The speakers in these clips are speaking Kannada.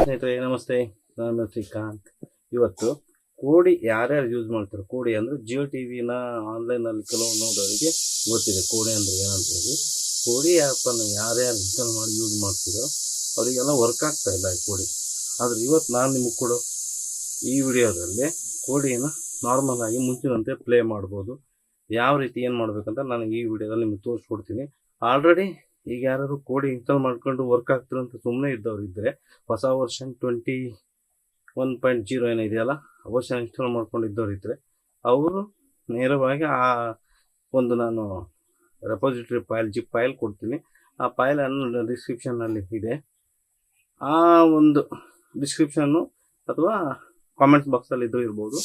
ಸ್ನೇಹಿತರೆ ನಮಸ್ತೆ, ನಾನು ಶ್ರೀಕಾಂತ್. ಇವತ್ತು ಕೋಡಿ ಯಾರ್ಯಾರು ಯೂಸ್ ಮಾಡ್ತಾರೆ, ಕೋಡಿ ಅಂದರೆ ಜಿಯೋ ಟಿ ವಿನ ಆನ್ಲೈನಲ್ಲಿ ಕೆಲವು ನೋಡೋರಿಗೆ ಗೊತ್ತಿದೆ ಕೋಡಿ ಅಂದರೆ ಏನಂತ ಹೇಳಿ. ಕೋಡಿ ಆ್ಯಪನ್ನು ಯಾರ್ಯಾರು ಇನ್ಸ್ಟಾಲ್ ಮಾಡಿ ಯೂಸ್ ಮಾಡ್ತಿರೋ ಅವರಿಗೆಲ್ಲ ವರ್ಕ್ ಆಗ್ತಾ ಇಲ್ಲ ಈ ಕೋಡಿ. ಆದರೆ ಇವತ್ತು ನಾನು ನಿಮಗೆ ಕೊಡೋ ಈ ವಿಡಿಯೋದಲ್ಲಿ ಕೋಡಿನ ನಾರ್ಮಲ್ ಆಗಿ ಮುಂಚಿನಂತೆ ಪ್ಲೇ ಮಾಡ್ಬೋದು. ಯಾವ ರೀತಿ ಏನು ಮಾಡಬೇಕಂತ ನಾನು ಈ ವಿಡಿಯೋದಲ್ಲಿ ನಿಮಗೆ ತೋರಿಸ್ಕೊಡ್ತೀನಿ. ಆಲ್ರೆಡಿ ಈಗ ಯಾರು ಕೋಡಿ ಇನ್ಸ್ಟಾಲ್ ಮಾಡ್ಕೊಂಡು ವರ್ಕ್ ಆಗ್ತಿರಂತ ಸುಮ್ಮನೆ ಇದ್ದವ್ರು ಇದ್ದರೆ, ಹೊಸ ವರ್ಷನ್ 21.0 ಏನಿದೆಯಲ್ಲ ಆ ವರ್ಷನ್ ಇನ್ಸ್ಟಾಲ್ ಮಾಡ್ಕೊಂಡಿದ್ದವ್ರು ಇದ್ದರೆ ಅವರು ನೇರವಾಗಿ ಆ ಒಂದು ನಾನು ರೆಪಾಸಿಟರಿ ಫೈಲ್ ಜಿಪ್ ಫೈಲ್ ಕೊಡ್ತೀನಿ. ಆ ಫೈಲನ್ನು ಡಿಸ್ಕ್ರಿಪ್ಷನ್ನಲ್ಲಿ ಇದೆ. ಆ ಒಂದು ಡಿಸ್ಕ್ರಿಪ್ಷನ್ನು ಅಥವಾ ಕಾಮೆಂಟ್ಸ್ ಬಾಕ್ಸಲ್ಲಿ ಇದ್ದು ಇರ್ಬೋದು.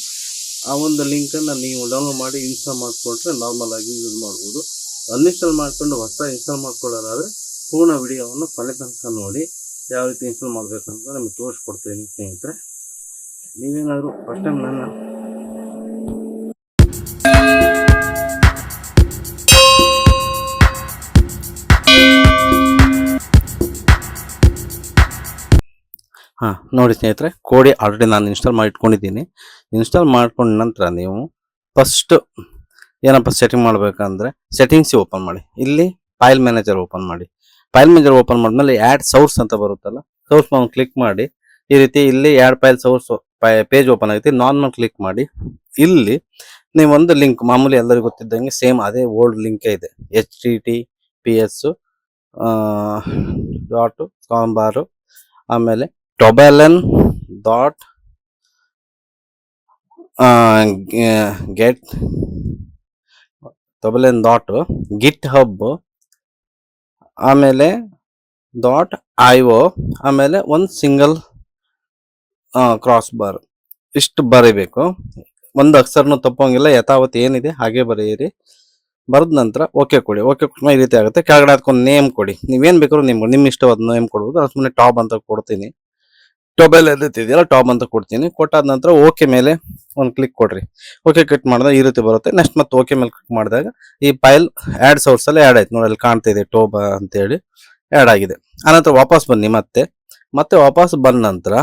ಆ ಒಂದು ಲಿಂಕನ್ನು ನೀವು ಡೌನ್ಲೋಡ್ ಮಾಡಿ ಇನ್ಸ್ಟಾಲ್ ಮಾಡಿಕೊಂಡ್ರೆ ನಾರ್ಮಲ್ ಆಗಿ ಯೂಸ್ ಮಾಡ್ಬೋದು. ಅನ್ಇನ್ಸ್ಟಾಲ್ ಮಾಡಿಕೊಂಡು ಹೊಸ ಇನ್ಸ್ಟಾಲ್ ಮಾಡ್ಕೊಳ್ಳೋದಾದರೆ ಪೂರ್ಣ ವಿಡಿಯೋವನ್ನು ಕೊನೆ ತನಕ ನೋಡಿ ಯಾವ ರೀತಿ ಇನ್ಸ್ಟಾಲ್ ಮಾಡಬೇಕಂತ ನಿಮಗೆ ತೋರಿಸ್ಕೊಡ್ತೀನಿ ಸ್ನೇಹಿತರೆ. ನೀವೇನಾದರೂ ಫಸ್ಟ್ ಟೈಮ್ ನನ್ನ ನೋಡಿ ಸ್ನೇಹಿತರೆ, ಕೋಡಿ ಆಲ್ರೆಡಿ ನಾನು ಇನ್ಸ್ಟಾಲ್ ಮಾಡಿ ಇಟ್ಕೊಂಡಿದ್ದೀನಿ. ಇನ್ಸ್ಟಾಲ್ ಮಾಡ್ಕೊಂಡ ನಂತರ ನೀವು ಫಸ್ಟ್ ಏನಪ್ಪ ಸೆಟ್ಟಿಂಗ್ ಮಾಡಬೇಕಂದ್ರೆ ಸೆಟ್ಟಿಂಗ್ಸ್ ಓಪನ್ ಮಾಡಿ. ಇಲ್ಲಿ ಫೈಲ್ ಮ್ಯಾನೇಜರ್ ಓಪನ್ ಮಾಡಿ. ಫೈಲ್ ಮ್ಯಾನೇಜರ್ ಓಪನ್ ಮಾಡಿದ್ಮೇಲೆ ಆ್ಯಡ್ ಸೋರ್ಸ್ ಅಂತ ಬರುತ್ತಲ್ಲ, ಸೋರ್ಸ್ ಮೇಲೆ ಕ್ಲಿಕ್ ಮಾಡಿ. ಈ ರೀತಿ ಇಲ್ಲಿ add file source page open ಆಗುತ್ತೆ. ನಾರ್ಮಲ್ ಕ್ಲಿಕ್ ಮಾಡಿ. ಇಲ್ಲಿ ನೀವು ಒಂದು ಲಿಂಕ್ ಮಾಮೂಲಿ ಎಲ್ಲರಿಗೂ ಗೊತ್ತಿದ್ದಂಗೆ ಸೇಮ್ ಅದೇ ಓಲ್ಡ್ ಲಿಂಕೇ ಇದೆ. https:// ಆಮೇಲೆ ಟೊಬೆಲನ್ ಡಾಟ್ ಗಿಟ್ ಹಬ್ ಆಮೇಲೆ .io ಆಮೇಲೆ ಒಂದು ಸಿಂಗಲ್ ಕ್ರಾಸ್ ಬಾರ್ ಇಷ್ಟು ಬರೀಬೇಕು. ಒಂದು ಅಕ್ಷರನೂ ತಪ್ಪೋಂಗಿಲ್ಲ, ಯಥಾವತ್ ಏನಿದೆ ಹಾಗೆ ಬರೆಯಿರಿ. ಬರೆದ ನಂತರ ಓಕೆ ಕೊಡಿ. ಓಕೆ ಈ ರೀತಿ ಆಗುತ್ತೆ. ಕೆಳಗಡೆ ಅದಕ್ಕೊಂದು ನೇಮ್ ಕೊಡಿ. ನೀವೇನು ಬೇಕಾದ್ರೂ ನಿಮ್ಮ ಇಷ್ಟವಾದ ನೇಮ್ ಕೊಡ್ಬೋದು. ಅದು ಸುಮ್ಮನೆ ಟಾಪ್ ಅಂತ ಕೊಡ್ತೀನಿ. ಟೊಬೆಲ್ ಇದೆಯಲ್ಲ ಟಾಪ್ ಅಂತ ಕೊಡ್ತೀನಿ. ಕೊಟ್ಟಾದ ನಂತರ ಓಕೆ ಮೇಲೆ ಒಂದು ಕ್ಲಿಕ್ ಕೊಡ್ರಿ. ಓಕೆ ಕ್ಲಿಕ್ ಮಾಡಿದಾಗ ಈ ರೀತಿ ಬರುತ್ತೆ. ನೆಕ್ಸ್ಟ್ ಮತ್ತೆ ಓಕೆ ಮೇಲೆ ಕ್ಲಿಕ್ ಮಾಡಿದಾಗ ಈ ಫೈಲ್ ಆ್ಯಡ್ ಸೋರ್ಸಲ್ಲಿ ಆ್ಯಡ್ ಆಯ್ತು ನೋಡಿ, ಅಲ್ಲಿ ಕಾಣ್ತಾ ಇದೆ ಟೋಬ ಅಂತೇಳಿ ಆ್ಯಡ್ ಆಗಿದೆ. ಆನಂತರ ವಾಪಸ್ ಬನ್ನಿ. ಮತ್ತೆ ವಾಪಸ್ ಬಂದ ನಂತರ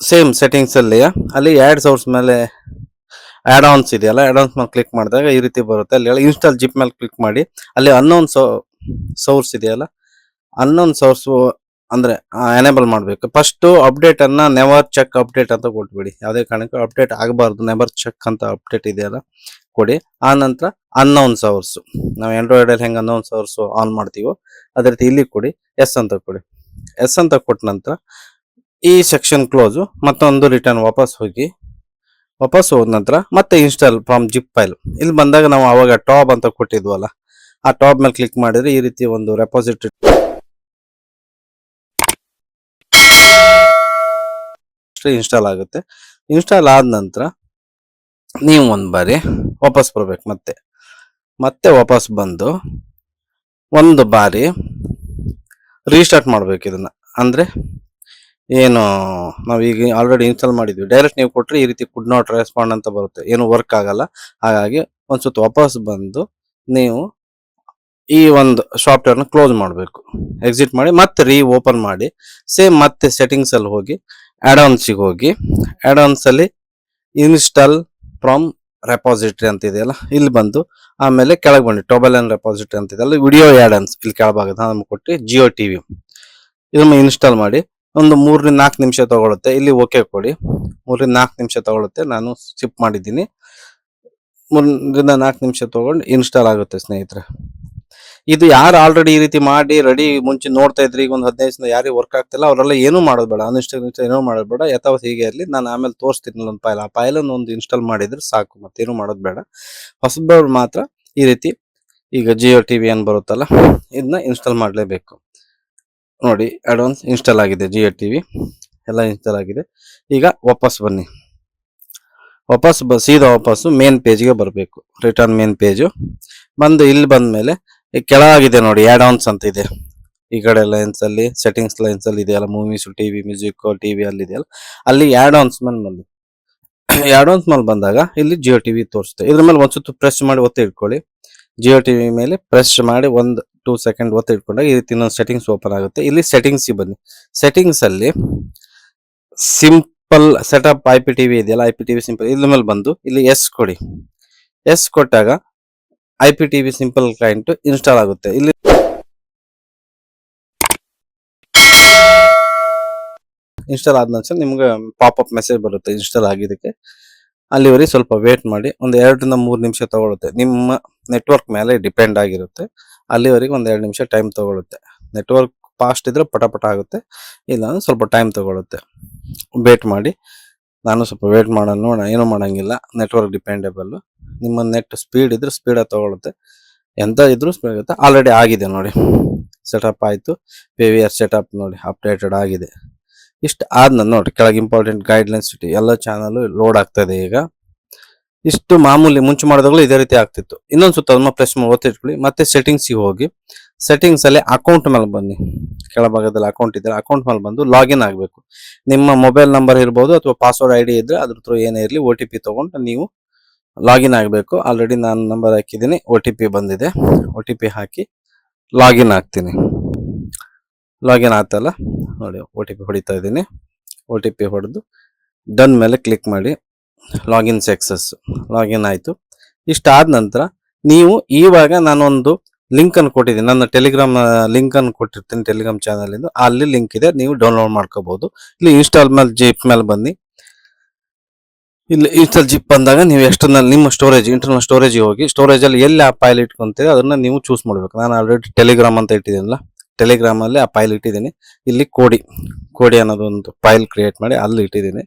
ಸೇಮ್ ಸೆಟ್ಟಿಂಗ್ಸಲ್ಲಿ ಅಲ್ಲಿ ಆ್ಯಡ್ ಸೋರ್ಸ್ ಮೇಲೆ ಆ್ಯಡ್ ಆನ್ಸ್ ಇದೆಯಲ್ಲ, ಆ್ಯಡ್ ಆನ್ಸ್ ಮೇಲೆ ಕ್ಲಿಕ್ ಮಾಡಿದಾಗ ಈ ರೀತಿ ಬರುತ್ತೆ. ಅಲ್ಲಿ ಇನ್ಸ್ಟಾಲ್ ಜಿಪ್ ಮೇಲೆ ಕ್ಲಿಕ್ ಮಾಡಿ. ಅಲ್ಲಿ ಅನ್ನೋನ್ ಸೋರ್ಸ್ ಇದೆಯಲ್ಲ, ಅನ್ನೋನ್ ಸೋರ್ಸು ಅಂದರೆ ಎನೇಬಲ್ ಮಾಡಬೇಕು. ಫಸ್ಟು ಅಪ್ಡೇಟನ್ನು ನೆವರ್ ಚೆಕ್ ಅಪ್ಡೇಟ್ ಅಂತ ಕೊಟ್ಬಿಡಿ. ಯಾವುದೇ ಕಾರಣಕ್ಕೂ ಅಪ್ಡೇಟ್ ಆಗಬಾರ್ದು. ನೆವರ್ ಚೆಕ್ ಅಂತ ಅಪ್ಡೇಟ್ ಇದೆಯಲ್ಲ ಕೊಡಿ. ಆ ನಂತರ ಅನ್ನೋನ್ ಸೋರ್ಸು, ನಾವು ಆಂಡ್ರಾಯ್ಡಲ್ಲಿ ಹೆಂಗೆ ಅನ್ನೋನ್ ಸೋರ್ಸು ಆನ್ ಮಾಡ್ತೀವೋ ಅದೇ ರೀತಿ ಇಲ್ಲಿ ಕೊಡಿ. ಎಸ್ ಅಂತ ಕೊಡಿ. ಎಸ್ ಅಂತ ಕೊಟ್ಟ ನಂತರ ಈ ಸೆಕ್ಷನ್ ಕ್ಲೋಸು. ಮತ್ತೊಂದು ರಿಟರ್ನ್ ವಾಪಸ್ ಹೋದ ನಂತರ ಮತ್ತೆ ಇನ್ಸ್ಟಾಲ್ ಫ್ರಮ್ ಜಿಪ್ ಫೈಲ್. ಇಲ್ಲಿ ಬಂದಾಗ ನಾವು ಅವಾಗ ಟಾಪ್ ಅಂತ ಕೊಟ್ಟಿದ್ವಲ್ಲ, ಆ ಟಾಪ್ ಮೇಲೆ ಕ್ಲಿಕ್ ಮಾಡಿದ್ರೆ ಈ ರೀತಿ ಒಂದು ರೆಪಾಸಿಟರಿ ಇನ್ಸ್ಟಾಲ್ ಆಗುತ್ತೆ. ಇನ್ಸ್ಟಾಲ್ ಆದ ನಂತರ ನೀವು ಒಂದು ಬಾರಿ ವಾಪಸ್ ಬರ್ಬೇಕು. ಮತ್ತೆ ವಾಪಸ್ ಬಂದು ಒಂದು ಬಾರಿ ರೀಸ್ಟಾರ್ಟ್ ಮಾಡ್ಬೇಕು ಇದನ್ನ. ಅಂದರೆ ಏನು ನಾವೀಗ ಆಲ್ರೆಡಿ ಇನ್ಸ್ಟಾಲ್ ಮಾಡಿದ್ವಿ, ಡೈರೆಕ್ಟ್ ನೀವು ಕೊಟ್ಟರೆ ಈ ರೀತಿ ಕುಡ್ ನಾಟ್ ರೆಸ್ಪಾಂಡ್ ಅಂತ ಬರುತ್ತೆ, ಏನು ವರ್ಕ್ ಆಗಲ್ಲ. ಹಾಗಾಗಿ ಒಂದು ಸುತ್ತ ವಾಪಸ್ ಬಂದು ನೀವು ಈ ಒಂದು ಸಾಫ್ಟ್ವೇರ್ನ ಕ್ಲೋಸ್ ಮಾಡಬೇಕು. ಎಕ್ಸಿಟ್ ಮಾಡಿ ಮತ್ತೆ ಓಪನ್ ಮಾಡಿ. ಸೇಮ್ ಮತ್ತೆ ಸೆಟ್ಟಿಂಗ್ಸಲ್ಲಿ ಹೋಗಿ ಆ್ಯಡ್ ಆನ್ಸಿಗೆ ಹೋಗಿ ಆ್ಯಡ್ ಆನ್ಸಲ್ಲಿ ಇನ್ಸ್ಟಾಲ್ ಫ್ರಮ್ ರೆಪಾಸಿಟರಿ ಅಂತ ಇದೆಯಲ್ಲ, ಇಲ್ಲಿ ಬಂದು ಆಮೇಲೆ ಕೆಳಗೆ ಬನ್ನಿ. ಟೊಬೆಲನ್ ರೆಪಾಸಿಟರಿ ಅಂತ ಇದೆಯಲ್ಲ, ವಿಡಿಯೋ ಆ್ಯಡ್ ಆನ್ಸ್ ಇಲ್ಲಿ ಕೆಳಭಾಗದ ನಮ್ಗೆ ಕೊಟ್ಟು ಜಿಯೋ ಟಿ ವಿ ಇದನ್ನು ಇನ್ಸ್ಟಾಲ್ ಮಾಡಿ. ಒಂದು 3-4 ನಿಮಿಷ ತಗೊಳುತ್ತೆ. ಇಲ್ಲಿ ಓಕೆ ಕೊಡಿ. 3-4 ನಿಮಿಷ ತಗೊಳುತ್ತೆ. ನಾನು ಸ್ಕಿಪ್ ಮಾಡಿದ್ದೀನಿ. 3-4 ನಿಮಿಷ ತಗೊಂಡು ಇನ್ಸ್ಟಾಲ್ ಆಗುತ್ತೆ ಸ್ನೇಹಿತರೆ. ಇದು ಯಾರು ಆಲ್ರೆಡಿ ಈ ರೀತಿ ಮಾಡಿ ರೆಡಿ ಮುಂಚೆ ನೋಡ್ತಾ ಇದ್ರಿ, ಈಗ ಒಂದು 15 ದಿವಸ ಯಾರಿಗೆ ವರ್ಕ್ ಆಗ್ತಿಲ್ಲ ಅವರೆಲ್ಲ ಏನೂ ಮಾಡೋದು ಬೇಡ. ಏನೂ ಮಾಡೋದು ಬೇಡ. ಯಥಾವತ್ ಹೀಗೆ ಇರಲಿ. ನಾನು ಆಮೇಲೆ ತೋರಿಸ್ತೀನಿ ಒಂದು ಫೈಲ್. ಆ ಫೈಲನ್ನು ಒಂದು ಇನ್ಸ್ಟಾಲ್ ಮಾಡಿದ್ರೆ ಸಾಕು, ಮತ್ತೇನು ಮಾಡೋದು ಬೇಡ. ಹೊಸಬರು ಮಾತ್ರ ಈ ರೀತಿ ಈಗ ಜಿಯೋ ಟಿ ವಿ ಏನು ಬರುತ್ತಲ್ಲ ಇದನ್ನ ಇನ್ಸ್ಟಾಲ್ ಮಾಡಲೇಬೇಕು. ನೋಡಿ ಅಡ್ವಾನ್ಸ್ ಇನ್ಸ್ಟಾಲ್ ಆಗಿದೆ. ಜಿಯೋ ಟಿ ವಿ ಎಲ್ಲ ಇನ್ಸ್ಟಾಲ್ ಆಗಿದೆ. ಈಗ ವಾಪಸ್ ಬನ್ನಿ. ಸೀದಾ ವಾಪಸ್ಸು ಮೇನ್ ಪೇಜ್ಗೆ ಬರಬೇಕು. ರಿಟರ್ನ್ ಮೇನ್ ಪೇಜು ಬಂದು ಇಲ್ಲಿ ಬಂದ ಮೇಲೆ ಕೆಳಗಿದೆ ನೋಡಿ ಆ್ಯಡ್ ಆನ್ಸ್ ಅಂತ ಇದೆ. ಈ ಕಡೆ ಲೈನ್ಸಲ್ಲಿ ಸೆಟ್ಟಿಂಗ್ಸ್ ಲೈನ್ಸಲ್ಲಿ ಇದೆಯಲ್ಲ, movies, TV, music, TV ಅಲ್ಲಿ ಇದೆಯಲ್ಲ, ಅಲ್ಲಿ ಆ್ಯಡ್ ಆನ್ಸ್ ಮೇಲೆ ಬಂದು ಆ್ಯಡ್ ಆನ್ಸ್ ಮೇಲೆ ಬಂದಾಗ ಇಲ್ಲಿ ಜಿಯೋ ಟಿ ವಿ ತೋರಿಸುತ್ತೆ. ಇದ್ರ ಮೇಲೆ ಒಂದು ಸುತ್ತು ಪ್ರೆಸ್ ಮಾಡಿ ಒತ್ತಿ ಇಟ್ಕೊಳ್ಳಿ. ಜಿಯೋ ಟಿ ವಿ ಮೇಲೆ ಪ್ರೆಸ್ ಮಾಡಿ ಒಂದು 2 ಸೆಕೆಂಡ್ ಒತ್ತಿ ಇಟ್ಕೊಂಡಾಗ ಈ ರೀತಿ ಇನ್ನೊಂದು ಸೆಟ್ಟಿಂಗ್ಸ್ ಓಪನ್ ಆಗುತ್ತೆ. ಇಲ್ಲಿ ಸೆಟ್ಟಿಂಗ್ಸ್ ಬನ್ನಿ. ಸೆಟ್ಟಿಂಗ್ಸ್ ಅಲ್ಲಿ ಸಿಂಪಲ್ ಸೆಟಪ್ IPTV ಇದೆಯಲ್ಲ, IPTV ಸಿಂಪಲ್ ಇದ್ರ ಮೇಲೆ ಬಂದು ಇಲ್ಲಿ ಎಸ್ ಕೊಡಿ. ಎಸ್ ಕೊಟ್ಟಾಗ IPTV ಸಿಂಪಲ್ ಕ್ಲೈಂಟ್ ಇನ್ಸ್ಟಾಲ್ ಆಗುತ್ತೆ. ಇಲ್ಲಿ ಇನ್ಸ್ಟಾಲ್ ಆದ ನಂತರ ನಿಮ್ಗೆ ಪಾಪಪ್ ಮೆಸೇಜ್ ಬರುತ್ತೆ ಇನ್ಸ್ಟಾಲ್ ಆಗಿದ್ದಕ್ಕೆ. ಅಲ್ಲಿವರೆಗೆ ಸ್ವಲ್ಪ ವೇಟ್ ಮಾಡಿ. ಒಂದು 2 ರಿಂದ 3 ನಿಮಿಷ ತಗೊಳುತ್ತೆ. ನಿಮ್ಮ ನೆಟ್ವರ್ಕ್ ಮೇಲೆ ಡಿಪೆಂಡ್ ಆಗಿರುತ್ತೆ. ಅಲ್ಲಿವರೆಗೆ ಒಂದು 2 ನಿಮಿಷ ಟೈಮ್ ತಗೊಳುತ್ತೆ. ನೆಟ್ವರ್ಕ್ ಫಾಸ್ಟ್ ಇದ್ರೆ ಪಟ ಆಗುತ್ತೆ, ಇಲ್ಲ ಅಂದ್ರೆ ಸ್ವಲ್ಪ ಟೈಮ್ ತಗೊಳುತ್ತೆ. ವೇಟ್ ಮಾಡಿ. ನಾನು ಸ್ವಲ್ಪ ವೇಟ್ ಮಾಡೋಣ, ನೋಡೋಣ. ಏನೂ ಮಾಡಂಗಿಲ್ಲ, ನೆಟ್ವರ್ಕ್ ಡಿಪೆಂಡೇಬಲ್. ನಿಮ್ಮ ನೆಟ್ ಸ್ಪೀಡ್ ಇದ್ರೆ ಸ್ಪೀಡಾಗಿ ತಗೊಳುತ್ತೆ, ಎಂತ ಇದ್ರೂ ಸ್ಪೀಡ್ ಆಗುತ್ತೆ. ಆಲ್ರೆಡಿ ಆಗಿದೆ ನೋಡಿ, ಸೆಟಪ್ ಆಯಿತು. PVR ಸೆಟಪ್ ನೋಡಿ ಅಪ್ಡೇಟೆಡ್ ಆಗಿದೆ. ಇಷ್ಟು ಆದ್ನ ನೋಡಿ ಕೆಳಗೆ ಇಂಪಾರ್ಟೆಂಟ್ ಗೈಡ್ಲೈನ್ಸ್ ಎಲ್ಲ ಚಾನಲ್ ಲೋಡ್ ಆಗ್ತದೆ ಈಗ. ಇಷ್ಟು ಮಾಮೂಲಿ ಮುಂಚೆ ಮಾಡಿದಾಗಲೂ ಇದೇ ರೀತಿ ಆಗ್ತಿತ್ತು. ಇನ್ನೊಂದು ಸುತ್ತ ಅದನ್ನ ಪ್ರೆಸ್ ಮಾಡಿ ಒತ್ತಿಟ್ಕೊಳ್ಳಿ. ಮತ್ತೆ ಸೆಟ್ಟಿಂಗ್ಸಿಗೆ ಹೋಗಿ ಸೆಟ್ಟಿಂಗ್ಸ್ ಅಲ್ಲಿ ಅಕೌಂಟ್ ಮೇಲೆ ಬನ್ನಿ. ಕೆಳಭಾಗದಲ್ಲಿ ಅಕೌಂಟ್ ಇದ್ರೆ ಅಕೌಂಟ್ ಮೇಲೆ ಬಂದು ಲಾಗಿನ್ ಆಗಬೇಕು. ನಿಮ್ಮ ಮೊಬೈಲ್ ನಂಬರ್ ಇರ್ಬೋದು ಅಥವಾ ಪಾಸ್ವರ್ಡ್ ID ಇದ್ರೆ ಅದ್ರ ಥ್ರೂ ಏನೇ ಇರಲಿ OTP ತಗೊಂಡು ನೀವು ಲಾಗಿನ್ ಆಗಬೇಕು. ಆಲ್ರೆಡಿ ನಾನು ನಂಬರ್ ಹಾಕಿದ್ದೀನಿ, OTP ಬಂದಿದೆ. OTP ಹಾಕಿ ಲಾಗಿನ್ ಆಗ್ತೀನಿ. ಲಾಗಿನ್ ಆತಲ್ಲ ನೋಡಿ, OTP ಹೊಡಿತಾ ಇದ್ದೀನಿ. OTP ಹೊಡೆದು ಡನ್ ಮೇಲೆ ಕ್ಲಿಕ್ ಮಾಡಿ. ಲಾಗಿನ್ ಸಕ್ಸಸ್, ಲಾಗಿನ್ ಆಯಿತು. ಇಷ್ಟಾದ ನಂತರ ನೀವು ಇವಾಗ ನಾನೊಂದು ಲಿಂಕ್ ಅನ್ನು ಕೊಟ್ಟಿದ್ದೀನಿ, ನನ್ನ ಟೆಲಿಗ್ರಾಮ್ ಲಿಂಕ್ ಅನ್ನು ಕೊಟ್ಟಿರ್ತೀನಿ ಟೆಲಿಗ್ರಾಮ್ ಚಾನಲ್ ಇಂದ. ಅಲ್ಲಿ ಲಿಂಕ್ ಇದೆ, ನೀವು ಡೌನ್ಲೋಡ್ ಮಾಡ್ಕೋಬಹುದು. ಇಲ್ಲಿ ಇನ್ಸ್ಟಾಲ್ ಮೇಲೆ ಜಿಪ್ ಮೇಲೆ ಬನ್ನಿ. ಇಲ್ಲಿ ಇನ್ಸ್ಟಾಲ್ ಜಿಪ್ ಬಂದಾಗ ನೀವು ಎಕ್ಸ್ಟರ್ನಲ್ ನಿಮ್ಮ ಸ್ಟೋರೇಜ್ ಇಂಟರ್ನಲ್ ಸ್ಟೋರೇಜ್ಗೆ ಹೋಗಿ ಸ್ಟೋರೇಜ್ ಅಲ್ಲಿ ಎಲ್ಲಿ ಆ ಫೈಲ್ ಇಟ್ಕೊಂತೀರಿ ಅದನ್ನ ನೀವು ಚೂಸ್ ಮಾಡ್ಬೇಕು. ನಾನು ಆಲ್ರೆಡಿ ಟೆಲಿಗ್ರಾಮ್ ಅಂತ ಇಟ್ಟಿದ್ದೀನಲ್ಲ, ಟೆಲಿಗ್ರಾಮ್ ಅಲ್ಲಿ ಆ ಫೈಲ್ ಇಟ್ಟಿದ್ದೀನಿ. ಇಲ್ಲಿ ಕೋಡಿ ಅನ್ನೋದು ಒಂದು ಫೈಲ್ ಕ್ರಿಯೇಟ್ ಮಾಡಿ ಅಲ್ಲಿ ಇಟ್ಟಿದ್ದೀನಿ.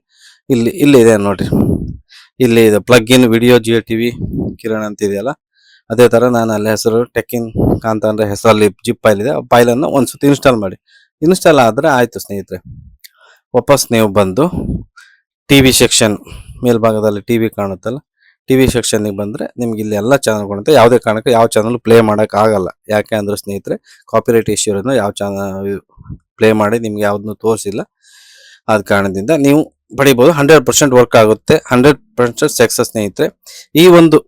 ಇಲ್ಲಿ ಇದೆ ನೋಡ್ರಿ, ಇಲ್ಲಿ ಇದೆ plug in video GTV Kiran ಅಂತ ಇದೆಯಲ್ಲ, ಅದೇ ತರ ನಾನು ಅಲ್ಲಿ ಹೆಸರು ಟೆಕ್ಕಿನ್ ಕಾಂತ ಅಂದ್ರೆ ಹೆಸರಲ್ಲಿ ಜಿಪ್ ಫೈಲ್ ಇದೆ. ಆ ಫೈಲ್ ಅನ್ನು ಒಂದ್ಸತಿ ಇನ್ಸ್ಟಾಲ್ ಮಾಡಿ. ಇನ್ಸ್ಟಾಲ್ ಆದ್ರೆ ಆಯ್ತು ಸ್ನೇಹಿತರೆ. ವಾಪಸ್ ನೀವು ಬಂದು TV ಸೆಕ್ಷನ್ ಮೇಲ್ಭಾಗದಲ್ಲಿ TV ಕಾಣುತ್ತಲ್ಲ, TV ಸೆಕ್ಷನ್ಗೆ ಬಂದ್ರೆ ನಿಮ್ಗೆ ಇಲ್ಲಿ ಎಲ್ಲ ಚಾನಲ್ ಕಾಣುತ್ತೆ. ಯಾವುದೇ ಕಾರಣಕ್ಕೆ ಯಾವ ಚಾನಲ್ ಪ್ಲೇ ಮಾಡಕ್ ಆಗಲ್ಲ. ಯಾಕೆ ಅಂದ್ರೆ ಸ್ನೇಹಿತರೆ, ಕಾಪಿರೈಟ್ ಇಶ್ಯೂ ಇರೋದ್ರಿಂದ ಯಾವ ಚಾನಲ್ ಪ್ಲೇ ಮಾಡಿ ನಿಮ್ಗೆ ಯಾವ್ದನ್ನು ತೋರಿಸಿಲ್ಲ. ಆದ ಕಾರಣದಿಂದ ನೀವು ಪಡಿಬಹುದು. 100% ವರ್ಕ್ ಆಗುತ್ತೆ, 100% ಸಕ್ಸಸ್ ಸ್ನೇಹಿತರೆ. ಈ ಒಂದು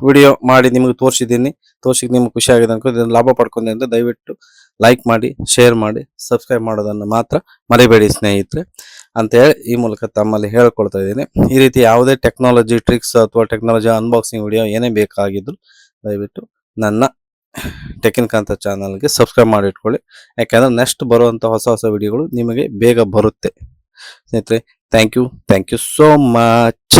ವಿಡಿಯೋ ಮಾಡಿ ನಿಮಗೆ ತೋರಿಸಿ ನಿಮ್ಗೆ ಖುಷಿ ಆಗಿದೆ ಅನ್ಕೋ, ಇದನ್ನು ಲಾಭ ಪಡ್ಕೊಂಡೆ ಅಂತ ದಯವಿಟ್ಟು ಲೈಕ್ ಮಾಡಿ, ಶೇರ್ ಮಾಡಿ, ಸಬ್ಸ್ಕ್ರೈಬ್ ಮಾಡೋದನ್ನು ಮಾತ್ರ ಮರಿಬೇಡಿ ಸ್ನೇಹಿತರೆ ಅಂತ ಹೇಳಿ ಈ ಮೂಲಕ ತಮ್ಮಲ್ಲಿ ಹೇಳ್ಕೊಳ್ತಾ ಇದ್ದೀನಿ. ಈ ರೀತಿ ಯಾವುದೇ ಟೆಕ್ನಾಲಜಿ ಟ್ರಿಕ್ಸ್ ಅಥವಾ ಟೆಕ್ನಾಲಜಿ ಅನ್ಬಾಕ್ಸಿಂಗ್ ವಿಡಿಯೋ ಏನೇ ಬೇಕಾಗಿದ್ರು ದಯವಿಟ್ಟು ನನ್ನ ಟೆಕ್ಕಿನ್ ಕಾಂತ ಚಾನಲ್ಗೆ ಸಬ್ಸ್ಕ್ರೈಬ್ ಮಾಡಿ ಇಟ್ಕೊಳ್ಳಿ. ಯಾಕಂದ್ರೆ ನೆಕ್ಸ್ಟ್ ಬರುವಂಥ ಹೊಸ ವಿಡಿಯೋಗಳು ನಿಮಗೆ ಬೇಗ ಬರುತ್ತೆ ಸ್ನೇಹಿತರೆ. Thank you so much.